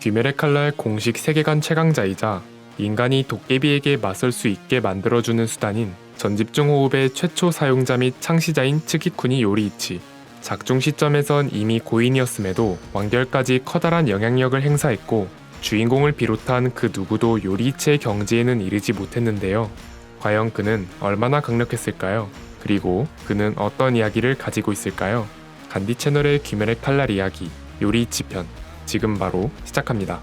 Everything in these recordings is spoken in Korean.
귀멸의 칼날 공식 세계관 최강자이자 인간이 도깨비에게 맞설 수 있게 만들어주는 수단인 전집중 호흡의 최초 사용자 및 창시자인 츠기쿠니 요리이치. 작중 시점에선 이미 고인이었음에도 완결까지 커다란 영향력을 행사했고 주인공을 비롯한 그 누구도 요리이치의 경지에는 이르지 못했는데요. 과연 그는 얼마나 강력했을까요? 그리고 그는 어떤 이야기를 가지고 있을까요? 간디 채널의 귀멸의 칼날 이야기 요리이치 편 지금 바로 시작합니다.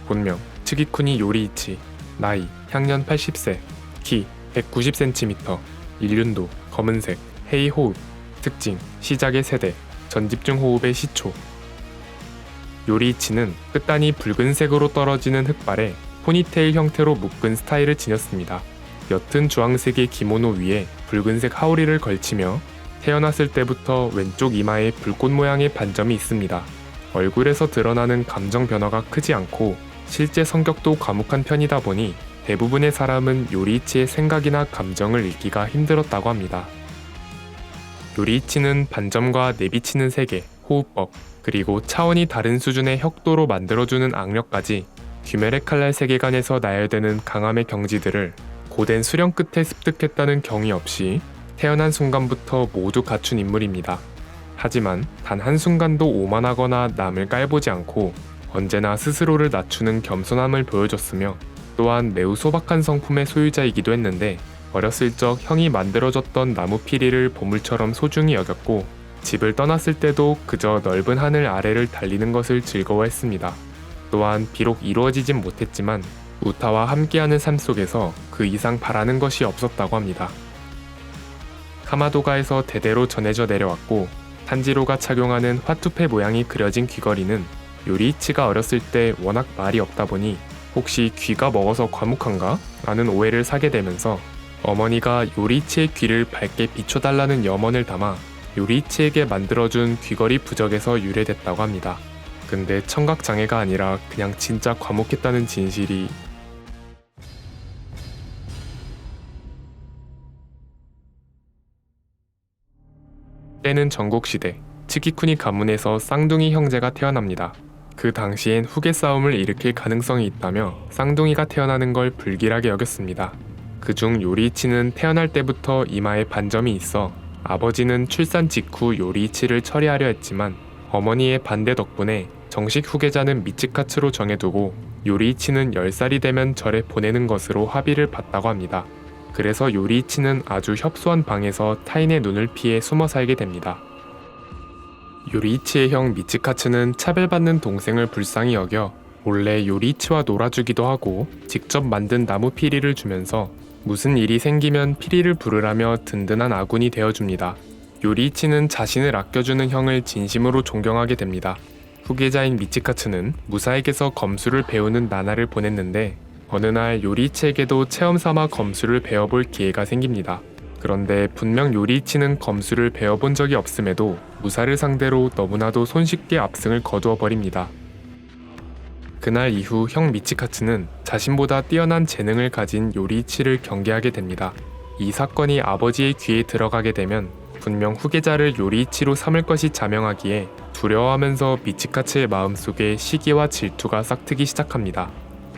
본명 츠기쿠니 요리이치. 나이 향년 80세. 키 190cm. 일륜도 검은색. 헤이 호흡. 특징 시작의 세대. 전집중 호흡의 시초. 요리이치는 끝단이 붉은색으로 떨어지는 흑발에 포니테일 형태로 묶은 스타일을 지녔습니다. 옅은 주황색의 기모노 위에 붉은색 하우리를 걸치며 태어났을 때부터 왼쪽 이마에 불꽃 모양의 반점이 있습니다. 얼굴에서 드러나는 감정 변화가 크지 않고 실제 성격도 과묵한 편이다 보니 대부분의 사람은 요리이치의 생각이나 감정을 읽기가 힘들었다고 합니다. 요리이치는 반점과 내비치는 세계, 호흡법, 그리고 차원이 다른 수준의 혁도로 만들어주는 악력까지 귀멸의 칼날 세계관에서 나열되는 강함의 경지들을 고된 수련 끝에 습득했다는 경위 없이 태어난 순간부터 모두 갖춘 인물입니다. 하지만 단 한순간도 오만하거나 남을 깔보지 않고 언제나 스스로를 낮추는 겸손함을 보여줬으며 또한 매우 소박한 성품의 소유자이기도 했는데 어렸을 적 형이 만들어줬던 나무 피리를 보물처럼 소중히 여겼고 집을 떠났을 때도 그저 넓은 하늘 아래를 달리는 것을 즐거워했습니다. 또한 비록 이루어지진 못했지만 우타와 함께하는 삶 속에서 그 이상 바라는 것이 없었다고 합니다. 카마도가에서 대대로 전해져 내려왔고 탄지로가 착용하는 화투패 모양이 그려진 귀걸이는 요리이치가 어렸을 때 워낙 말이 없다 보니 혹시 귀가 먹어서 과묵한가? 라는 오해를 사게 되면서 어머니가 요리이치의 귀를 밝게 비춰달라는 염원을 담아 요리이치에게 만들어준 귀걸이 부적에서 유래됐다고 합니다. 근데 청각장애가 아니라 그냥 진짜 과묵했다는 진실이 때는 전국시대 츠기쿠니 가문에서 쌍둥이 형제가 태어납니다. 그 당시엔 후계 싸움을 일으킬 가능성이 있다며 쌍둥이가 태어나는 걸 불길하게 여겼습니다. 그중 요리이치는 태어날 때부터 이마에 반점이 있어 아버지는 출산 직후 요리이치를 처리하려 했지만 어머니의 반대 덕분에 정식 후계자는 미츠카츠로 정해두고 요리이치는 10살이 되면 절에 보내는 것으로 합의를 봤다고 합니다. 그래서 요리이치는 아주 협소한 방에서 타인의 눈을 피해 숨어 살게 됩니다. 요리이치의 형 미츠카츠는 차별받는 동생을 불쌍히 여겨 몰래 요리이치와 놀아주기도 하고 직접 만든 나무 피리를 주면서 무슨 일이 생기면 피리를 부르라며 든든한 아군이 되어줍니다. 요리이치는 자신을 아껴주는 형을 진심으로 존경하게 됩니다. 후계자인 미츠카츠는 무사에게서 검술을 배우는 나나를 보냈는데 어느 날 요리이치에게도 체험 삼아 검술을 배워볼 기회가 생깁니다. 그런데 분명 요리이치는 검술을 배워본 적이 없음에도 무사를 상대로 너무나도 손쉽게 압승을 거두어 버립니다. 그날 이후 형 미츠카츠는 자신보다 뛰어난 재능을 가진 요리이치를 경계하게 됩니다. 이 사건이 아버지의 귀에 들어가게 되면 분명 후계자를 요리이치로 삼을 것이 자명하기에 두려워하면서 미츠카츠의 마음속에 시기와 질투가 싹트기 시작합니다.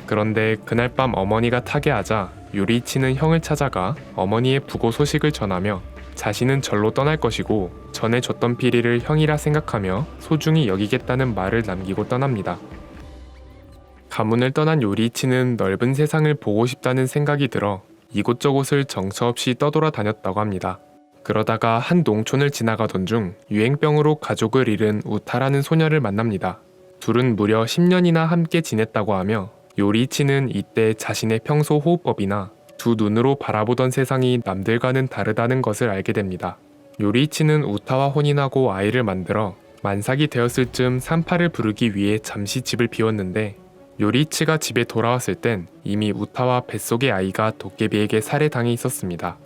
그런데 그날 밤 어머니가 타계하자 요리이치는 형을 찾아가 어머니의 부고 소식을 전하며 자신은 절로 떠날 것이고 전에 줬던 피리를 형이라 생각하며 소중히 여기겠다는 말을 남기고 떠납니다. 가문을 떠난 요리이치는 넓은 세상을 보고 싶다는 생각이 들어 이곳저곳을 정처 없이 떠돌아다녔다고 합니다. 그러다가 한 농촌을 지나가던 중 유행병으로 가족을 잃은 우타라는 소녀를 만납니다. 둘은 무려 10년이나 함께 지냈다고 하며 요리이치는 이때 자신의 평소 호흡법이나 두 눈으로 바라보던 세상이 남들과는 다르다는 것을 알게 됩니다. 요리이치는 우타와 혼인하고 아이를 만들어 만삭이 되었을 즈음 산파를 부르기 위해 잠시 집을 비웠는데 요리이치가 집에 돌아왔을 땐 이미 우타와 뱃속의 아이가 도깨비에게 살해당해 있었습니다.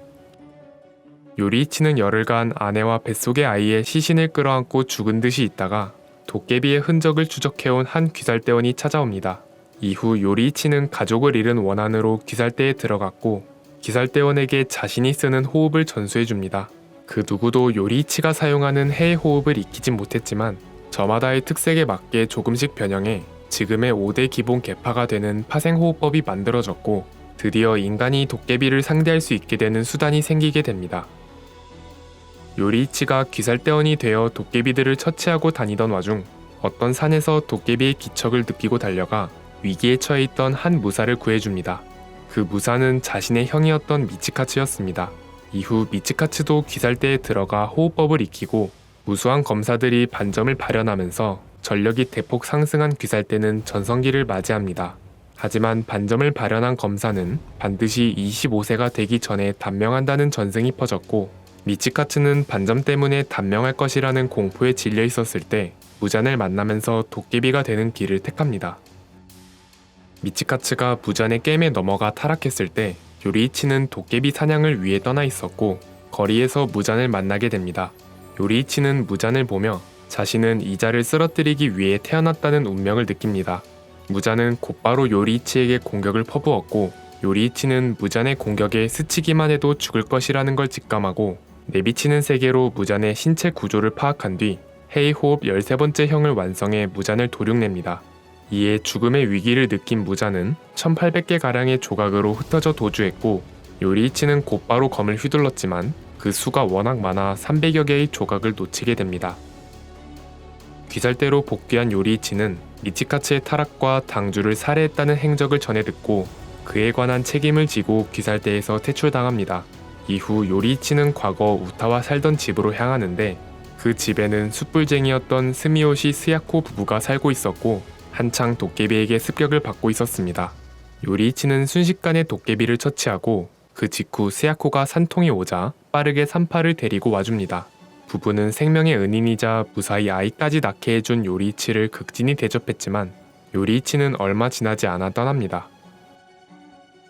요리이치는 열흘간 아내와 뱃속의 아이의 시신을 끌어안고 죽은 듯이 있다가 도깨비의 흔적을 추적해온 한 귀살대원이 찾아옵니다. 이후 요리이치는 가족을 잃은 원한으로 귀살대에 들어갔고 귀살대원에게 자신이 쓰는 호흡을 전수해줍니다. 그 누구도 요리이치가 사용하는 해의 호흡을 익히진 못했지만 저마다의 특색에 맞게 조금씩 변형해 지금의 5대 기본 계파가 되는 파생호흡법이 만들어졌고 드디어 인간이 도깨비를 상대할 수 있게 되는 수단이 생기게 됩니다. 요리이치가 귀살대원이 되어 도깨비들을 처치하고 다니던 와중 어떤 산에서 도깨비의 기척을 느끼고 달려가 위기에 처해 있던 한 무사를 구해줍니다. 그 무사는 자신의 형이었던 미치카츠였습니다. 이후 미치카츠도 귀살대에 들어가 호흡법을 익히고 무수한 검사들이 반점을 발현하면서 전력이 대폭 상승한 귀살대는 전성기를 맞이합니다. 하지만 반점을 발현한 검사는 반드시 25세가 되기 전에 단명한다는 전승이 퍼졌고 미치카츠는 반점 때문에 단명할 것이라는 공포에 질려 있었을 때 무잔을 만나면서 도깨비가 되는 길을 택합니다. 미치카츠가 무잔의 게임에 넘어가 타락했을 때 요리이치는 도깨비 사냥을 위해 떠나 있었고 거리에서 무잔을 만나게 됩니다. 요리이치는 무잔을 보며 자신은 이자를 쓰러뜨리기 위해 태어났다는 운명을 느낍니다. 무잔은 곧바로 요리이치에게 공격을 퍼부었고 요리이치는 무잔의 공격에 스치기만 해도 죽을 것이라는 걸 직감하고 내비치는 세계로 무잔의 신체 구조를 파악한 뒤 헤이 호흡 13번째 형을 완성해 무잔을 도륙냅니다. 이에 죽음의 위기를 느낀 무잔은 1800개가량의 조각으로 흩어져 도주했고 요리이치는 곧바로 검을 휘둘렀지만 그 수가 워낙 많아 300여 개의 조각을 놓치게 됩니다. 귀살대로 복귀한 요리이치는 미치카츠의 타락과 당주를 살해했다는 행적을 전해 듣고 그에 관한 책임을 지고 귀살대에서 퇴출당합니다. 이후 요리이치는 과거 우타와 살던 집으로 향하는데 그 집에는 숯불쟁이였던 스미요시 스야코 부부가 살고 있었고 한창 도깨비에게 습격을 받고 있었습니다. 요리이치는 순식간에 도깨비를 처치하고 그 직후 스야코가 산통이 오자 빠르게 산파를 데리고 와줍니다. 부부는 생명의 은인이자 무사히 아이까지 낳게 해준 요리이치를 극진히 대접했지만 요리이치는 얼마 지나지 않아 떠납니다.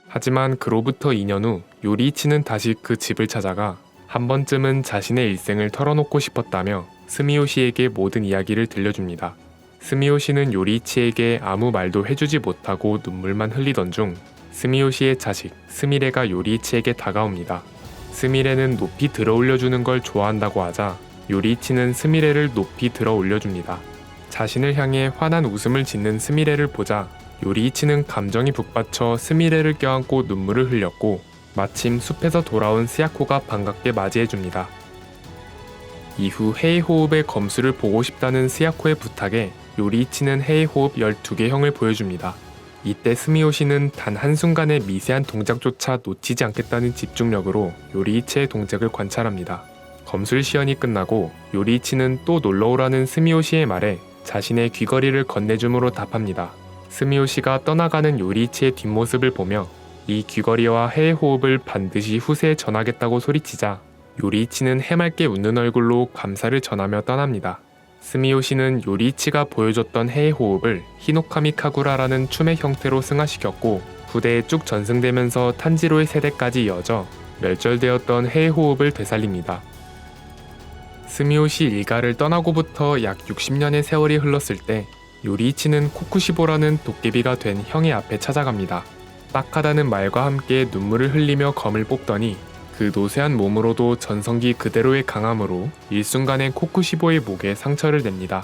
하지만 그로부터 2년 후 요리이치는 다시 그 집을 찾아가 한 번쯤은 자신의 일생을 털어놓고 싶었다며 스미요시에게 모든 이야기를 들려줍니다. 스미요시는 요리이치에게 아무 말도 해주지 못하고 눈물만 흘리던 중 스미요시의 자식 스미레가 요리이치에게 다가옵니다. 스미레는 높이 들어 올려주는 걸 좋아한다고 하자 요리이치는 스미레를 높이 들어 올려줍니다. 자신을 향해 환한 웃음을 짓는 스미레를 보자 요리이치는 감정이 북받쳐 스미레를 껴안고 눈물을 흘렸고 마침 숲에서 돌아온 스야코가 반갑게 맞이해줍니다. 이후 헤이 호흡의 검수를 보고 싶다는 스야코의 부탁에 요리이치는 헤이 호흡 12개 형을 보여줍니다. 이때 스미요시는 단 한순간의 미세한 동작조차 놓치지 않겠다는 집중력으로 요리이치의 동작을 관찰합니다. 검술 시연이 끝나고 요리이치는 또 놀러오라는 스미요시의 말에 자신의 귀걸이를 건네줌으로 답합니다. 스미요시가 떠나가는 요리이치의 뒷모습을 보며 이 귀걸이와 해의 호흡을 반드시 후세에 전하겠다고 소리치자 요리이치는 해맑게 웃는 얼굴로 감사를 전하며 떠납니다. 스미요시는 요리이치가 보여줬던 해의 호흡을 히노카미 카구라라는 춤의 형태로 승화시켰고 부대에 쭉 전승되면서 탄지로의 세대까지 이어져 멸절되었던 해의 호흡을 되살립니다. 스미요시 일가를 떠나고부터 약 60년의 세월이 흘렀을 때 요리이치는 코쿠시보라는 도깨비가 된 형의 앞에 찾아갑니다. 딱하다는 말과 함께 눈물을 흘리며 검을 뽑더니 그 노쇠한 몸으로도 전성기 그대로의 강함으로 일순간에 코쿠시보의 목에 상처를 냅니다.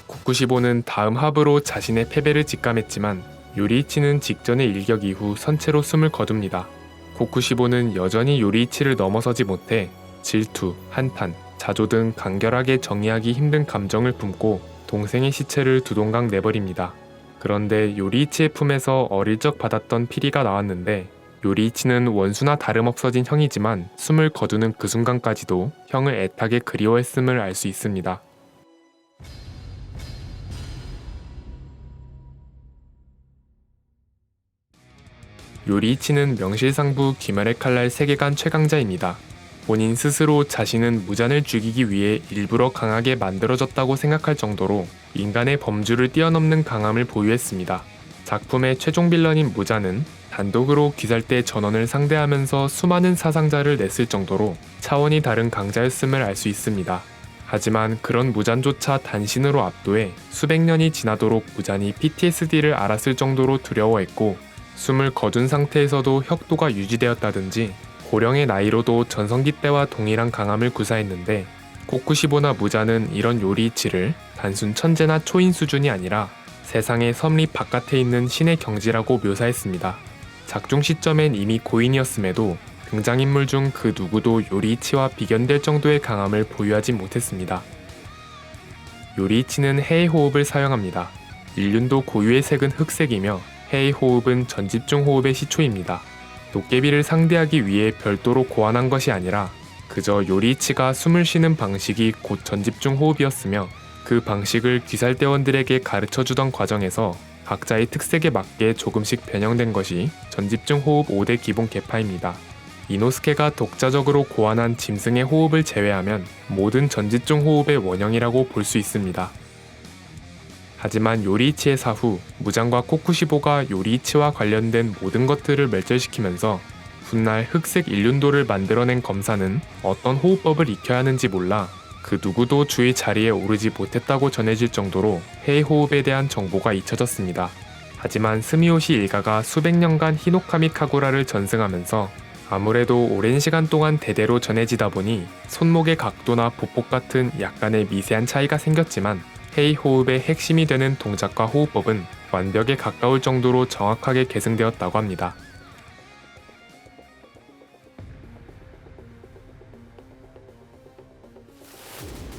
코쿠시보는 다음 합으로 자신의 패배를 직감했지만 요리이치는 직전의 일격 이후 선체로 숨을 거둡니다. 코쿠시보는 여전히 요리이치를 넘어서지 못해 질투, 한탄, 자조 등 간결하게 정의하기 힘든 감정을 품고 동생의 시체를 두동강 내버립니다. 그런데 요리이치의 품에서 어릴 적 받았던 피리가 나왔는데 요리이치는 원수나 다름없어진 형이지만 숨을 거두는 그 순간까지도 형을 애타게 그리워했음을 알 수 있습니다. 요리이치는 명실상부 귀멸의 칼날 세계관 최강자입니다. 본인 스스로 자신은 무잔을 죽이기 위해 일부러 강하게 만들어졌다고 생각할 정도로 인간의 범주를 뛰어넘는 강함을 보유했습니다. 작품의 최종 빌런인 무잔은 단독으로 귀살대 전원을 상대하면서 수많은 사상자를 냈을 정도로 차원이 다른 강자였음을 알 수 있습니다. 하지만 그런 무잔조차 단신으로 압도해 수백 년이 지나도록 무잔이 PTSD를 앓았을 정도로 두려워했고 숨을 거둔 상태에서도 혁도가 유지되었다든지 고령의 나이로도 전성기 때와 동일한 강함을 구사했는데 코쿠시보나 무자는 이런 요리이치를 단순 천재나 초인 수준이 아니라 세상의 섭리 바깥에 있는 신의 경지라고 묘사했습니다. 작중 시점엔 이미 고인이었음에도 등장인물 중 그 누구도 요리이치와 비견될 정도의 강함을 보유하지 못했습니다. 요리이치는 해의 호흡을 사용합니다. 일륜도 고유의 색은 흑색이며 해의 호흡은 전집중 호흡의 시초입니다. 도깨비를 상대하기 위해 별도로 고안한 것이 아니라 그저 요리이치가 숨을 쉬는 방식이 곧 전집중 호흡이었으며 그 방식을 귀살대원들에게 가르쳐주던 과정에서 각자의 특색에 맞게 조금씩 변형된 것이 전집중 호흡 5대 기본 계파입니다. 이노스케가 독자적으로 고안한 짐승의 호흡을 제외하면 모든 전집중 호흡의 원형이라고 볼 수 있습니다. 하지만 요리이치의 사후 무장과 코쿠시보가 요리이치와 관련된 모든 것들을 멸절시키면서 훗날 흑색 일륜도를 만들어낸 검사는 어떤 호흡법을 익혀야 하는지 몰라 그 누구도 주의 자리에 오르지 못했다고 전해질 정도로 해의 호흡에 대한 정보가 잊혀졌습니다. 하지만 스미오시 일가가 수백 년간 히노카미 카구라를 전승하면서 아무래도 오랜 시간 동안 대대로 전해지다 보니 손목의 각도나 보폭 같은 약간의 미세한 차이가 생겼지만 해의 호흡의 핵심이 되는 동작과 호흡법은 완벽에 가까울 정도로 정확하게 계승되었다고 합니다.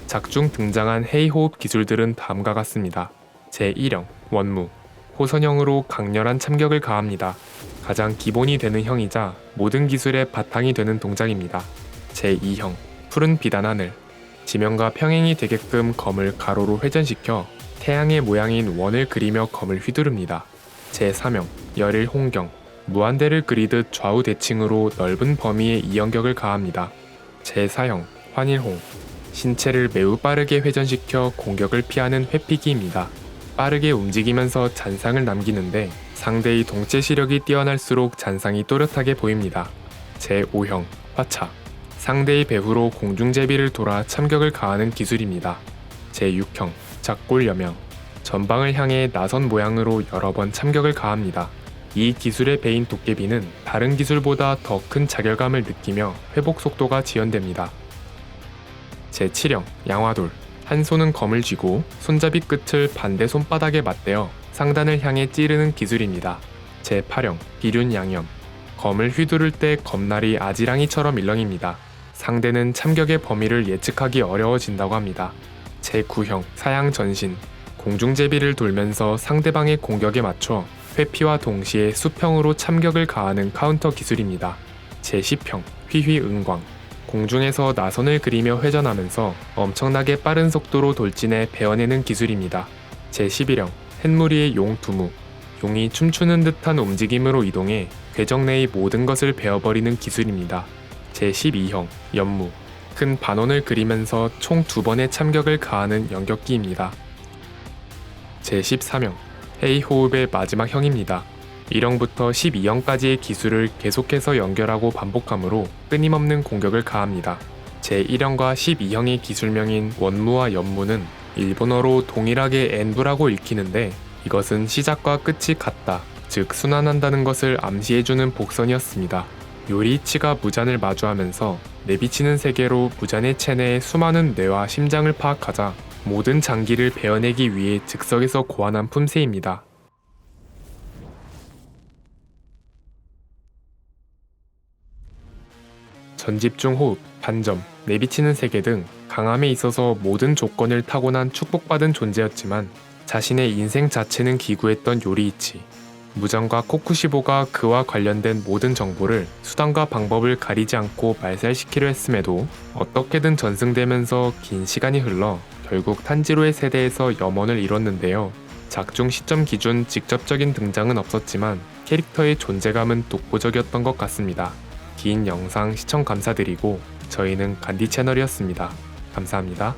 작중 등장한 해의 호흡 기술들은 다음과 같습니다. 제1형, 원무. 호선형으로 강렬한 참격을 가합니다. 가장 기본이 되는 형이자 모든 기술의 바탕이 되는 동작입니다. 제2형, 푸른 비단 하늘. 지면과 평행이 되게끔 검을 가로로 회전시켜 태양의 모양인 원을 그리며 검을 휘두릅니다. 제3형, 열일 홍경. 무한대를 그리듯 좌우 대칭으로 넓은 범위의 이연격을 가합니다. 제4형, 환일홍. 신체를 매우 빠르게 회전시켜 공격을 피하는 회피기입니다. 빠르게 움직이면서 잔상을 남기는데 상대의 동체 시력이 뛰어날수록 잔상이 또렷하게 보입니다. 제5형, 화차. 상대의 배후로 공중제비를 돌아 참격을 가하는 기술입니다. 제6형, 작골여명. 전방을 향해 나선 모양으로 여러 번 참격을 가합니다. 이 기술의 배인 도깨비는 다른 기술보다 더 큰 자결감을 느끼며 회복 속도가 지연됩니다. 제7형, 양화돌. 한 손은 검을 쥐고 손잡이 끝을 반대 손바닥에 맞대어 상단을 향해 찌르는 기술입니다. 제8형, 비륜양염. 검을 휘두를 때 검날이 아지랑이처럼 일렁입니다. 상대는 참격의 범위를 예측하기 어려워진다고 합니다. 제9형, 사양전신. 공중제비를 돌면서 상대방의 공격에 맞춰 회피와 동시에 수평으로 참격을 가하는 카운터 기술입니다. 제10형, 휘휘응광. 공중에서 나선을 그리며 회전하면서 엄청나게 빠른 속도로 돌진해 베어내는 기술입니다. 제11형, 햇무리의 용두무. 용이 춤추는 듯한 움직임으로 이동해 궤적 내의 모든 것을 베어버리는 기술입니다. 제12형, 연무. 큰 반원을 그리면서 총 2번의 참격을 가하는 연격기입니다. 제13형, 해의 호흡의 마지막 형입니다. 1형부터 12형까지의 기술을 계속해서 연결하고 반복하므로 끊임없는 공격을 가합니다. 제1형과 12형의 기술명인 원무와 연무는 일본어로 동일하게 엔부라고 읽히는데 이것은 시작과 끝이 같다, 즉 순환한다는 것을 암시해주는 복선이었습니다. 요리이치가 무잔을 마주하면서 내비치는 세계로 무잔의 체내의 수많은 뇌와 심장을 파악하자 모든 장기를 베어내기 위해 즉석에서 고안한 품새입니다. 전집중 호흡, 반점, 내비치는 세계 등 강함에 있어서 모든 조건을 타고난 축복받은 존재였지만 자신의 인생 자체는 기구했던 요리이치. 무장과 코쿠시보가 그와 관련된 모든 정보를 수단과 방법을 가리지 않고 말살시키려 했음에도 어떻게든 전승되면서 긴 시간이 흘러 결국 탄지로의 세대에서 염원을 이뤘는데요. 작중 시점 기준 직접적인 등장은 없었지만 캐릭터의 존재감은 독보적이었던 것 같습니다. 긴 영상 시청 감사드리고 저희는 간디 채널이었습니다. 감사합니다.